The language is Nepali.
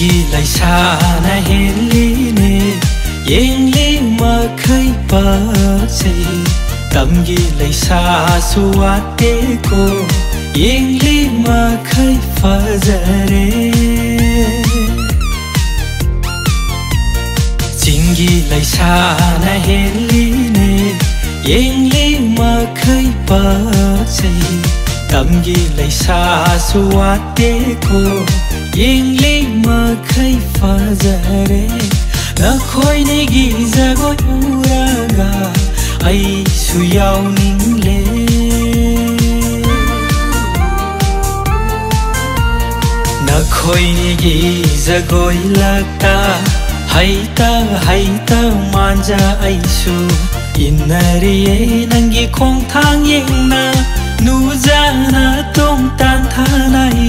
चिङ्गीलाई साना हेर्लिने यङले मखै पछि तम्गीलाई सासु वाटेको यङले मखै फजरे चिङ्गीलाई साना हेर्लिने यङले मखै पछि तम्गीलाई सासु वाटेको यङले मखै फजरे नखोइने गिजगो उरागा ai su yau ning le na khoi ni gi zagoi lakta haita manja ai su inari nangi khong thang yeng na nu jana tong tan thanai